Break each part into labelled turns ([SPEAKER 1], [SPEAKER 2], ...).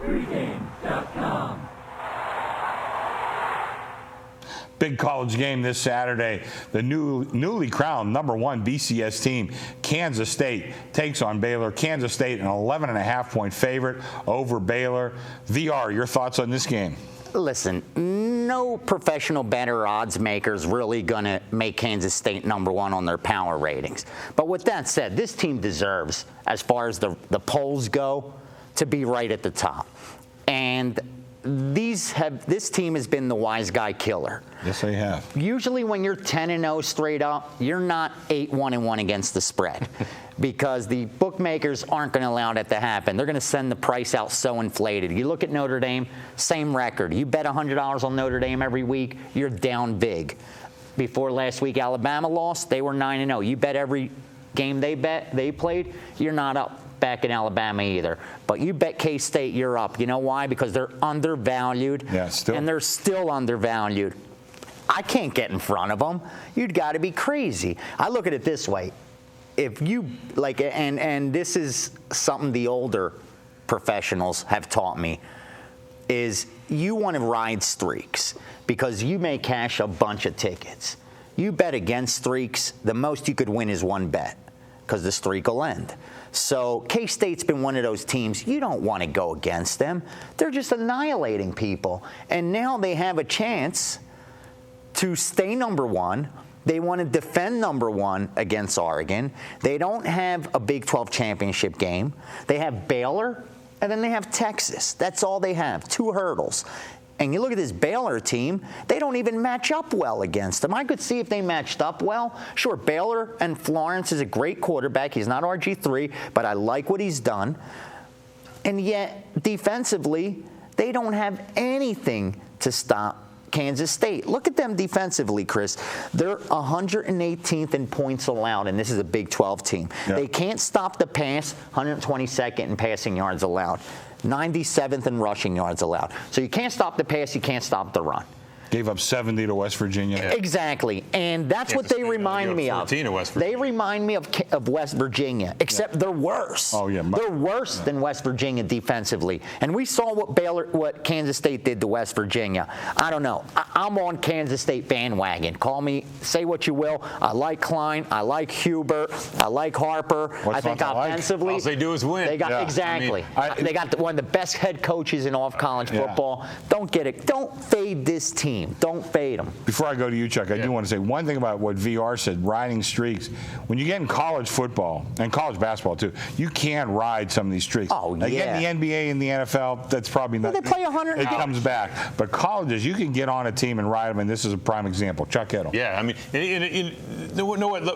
[SPEAKER 1] pregame.com.
[SPEAKER 2] Big college game this Saturday. The newly crowned #1 BCS team, Kansas State, takes on Baylor. Kansas State, an 11.5-point favorite over Baylor. VR, your thoughts on this game?
[SPEAKER 3] Listen, no professional bettor odds makers really going to make Kansas State #1 on their power ratings. But with that said, this team deserves, as far as the polls go, to be right at the top. And this team has been the wise guy killer.
[SPEAKER 2] Yes, they have.
[SPEAKER 3] Usually when you're 10-0 straight up, you're not 8-1-1 against the spread because the bookmakers aren't going to allow that to happen. They're going to send the price out so inflated. You look at Notre Dame, same record. You bet $100 on Notre Dame every week, you're down big. Before last week, Alabama lost. They were 9-0. You bet every game they played, you're not up back in Alabama either. But you bet K-State, you're up. You know why? Because they're undervalued.
[SPEAKER 2] Yeah, still. And
[SPEAKER 3] they're still undervalued. I can't get in front of them. You'd got to be crazy. I look at it this way. If you, like, and this is something the older professionals have taught me, is you want to ride streaks because you may cash a bunch of tickets. You bet against streaks, the most you could win is one bet because the streak will end. So K-State's been one of those teams, you don't want to go against them. They're just annihilating people. And now they have a chance to stay #1. They want to defend #1 against Oregon. They don't have a Big 12 championship game. They have Baylor, and then they have Texas. That's all they have, 2 hurdles. And you look at this Baylor team, they don't even match up well against them. I could see if they matched up well. Sure, Baylor and Florence is a great quarterback. He's not RG3, but I like what he's done. And yet, defensively, they don't have anything to stop Kansas State. Look at them defensively, Chris. They're 118th in points allowed, and this is a Big 12 team. Yep. They can't stop the pass, 122nd in passing yards allowed. 97th in rushing yards allowed. So you can't stop the pass, you can't stop the run.
[SPEAKER 2] Gave up 70 to West Virginia.
[SPEAKER 3] Yeah. Exactly. And that's what they remind me of. They remind me of West Virginia, except they're worse.
[SPEAKER 2] Oh, yeah.
[SPEAKER 3] They're worse than West Virginia defensively. And we saw what Kansas State did to West Virginia. I don't know. I'm on Kansas State bandwagon. Call me, say what you will. I like Klein. I like Hubert. I like Harper. I think offensively.
[SPEAKER 4] All they do is win.
[SPEAKER 3] They got, exactly. they got one of the best head coaches in all of college football. Don't get it. Don't fade this team. Don't fade them.
[SPEAKER 2] Before I go to you, Chuck, I do want to say one thing about what VR said, riding streaks. When you get in college football, and college basketball too, you can ride some of these streaks.
[SPEAKER 3] Oh, yeah.
[SPEAKER 2] Again, the NBA and the NFL, that's probably not.
[SPEAKER 3] Well, they play 100.
[SPEAKER 2] It comes back. But colleges, you can get on a team and ride them, and this is a prime example. Chuck Edel.
[SPEAKER 4] Yeah, I mean, you know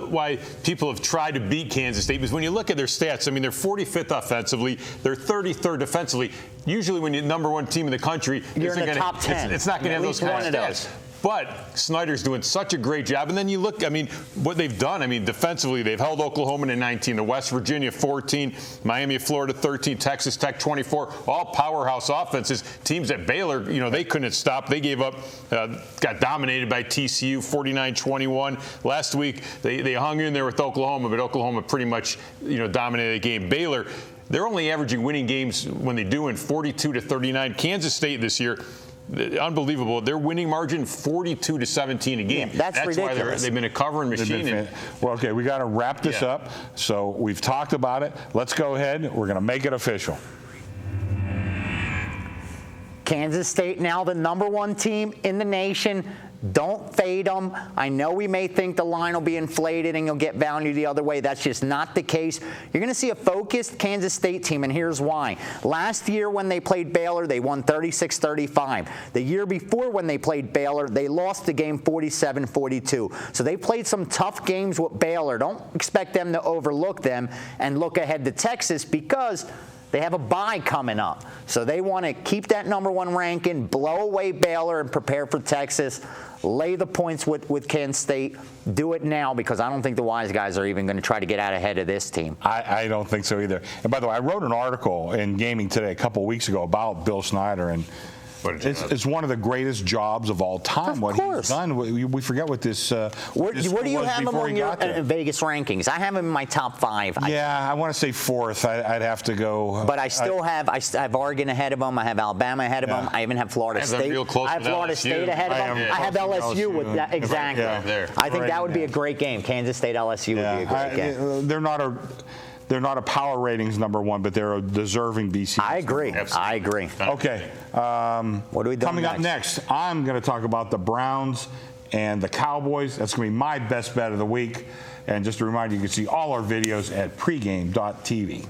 [SPEAKER 4] why people have tried to beat Kansas State? Because when you look at their stats, I mean, they're 45th offensively, they're 33rd defensively. Usually when you're #1 team in the country,
[SPEAKER 3] you're in the top 10.
[SPEAKER 4] It's not going to have those kind of stats. But Snyder's doing such a great job. And then you look, I mean, what they've done, I mean, defensively, they've held Oklahoma to 19, the West Virginia 14, Miami, Florida 13, Texas Tech 24, all powerhouse offenses. Teams at Baylor, you know, they couldn't stop. They gave up, got dominated by TCU 49-21. Last week, they hung in there with Oklahoma, but Oklahoma pretty much, you know, dominated the game. Baylor, they're only averaging winning games when they do in 42-39. Kansas State this year, unbelievable. Their winning margin 42-17 a game.
[SPEAKER 3] Yeah, that's ridiculous.
[SPEAKER 4] Why they've been a covering machine.
[SPEAKER 2] Well, okay, we got to wrap this up. So we've talked about it. Let's go ahead. We're going to make it official.
[SPEAKER 3] Kansas State now the #1 team in the nation. Don't fade them. I know we may think the line will be inflated and you'll get value the other way. That's just not the case. You're going to see a focused Kansas State team, and here's why. Last year when they played Baylor, they won 36-35. The year before when they played Baylor, they lost the game 47-42. So they played some tough games with Baylor. Don't expect them to overlook them and look ahead to Texas because they have a bye coming up. So they want to keep that #1 ranking, blow away Baylor, and prepare for Texas. Lay the points with Kansas State. Do it now because I don't think the wise guys are even going to try to get out ahead of this team.
[SPEAKER 2] I don't think so either. And by the way, I wrote an article in Gaming Today a couple weeks ago about Bill Snyder, and It's one of the greatest jobs of all time.
[SPEAKER 3] Of
[SPEAKER 2] what
[SPEAKER 3] course.
[SPEAKER 2] he's done. We forget what this.
[SPEAKER 3] Where do you have him
[SPEAKER 2] before
[SPEAKER 3] on
[SPEAKER 2] he
[SPEAKER 3] your
[SPEAKER 2] got there.
[SPEAKER 3] Vegas rankings? I have him in my top 5.
[SPEAKER 2] Yeah, I want to say 4th. I'd have to go.
[SPEAKER 3] But I still have Oregon ahead of him. I have Alabama ahead of him. I even have Florida State. I have Florida State ahead of him. I have LSU with that. Exactly. I think that would be a great game. Kansas State LSU would be a great game.
[SPEAKER 2] They're not a power ratings number 1, but they're a deserving BCS.
[SPEAKER 3] I agree. I agree.
[SPEAKER 2] Okay.
[SPEAKER 3] What are we doing
[SPEAKER 2] coming up next? I'm going to talk about the Browns and the Cowboys. That's going to be my best bet of the week. And just a reminder, you can see all our videos at pregame.tv.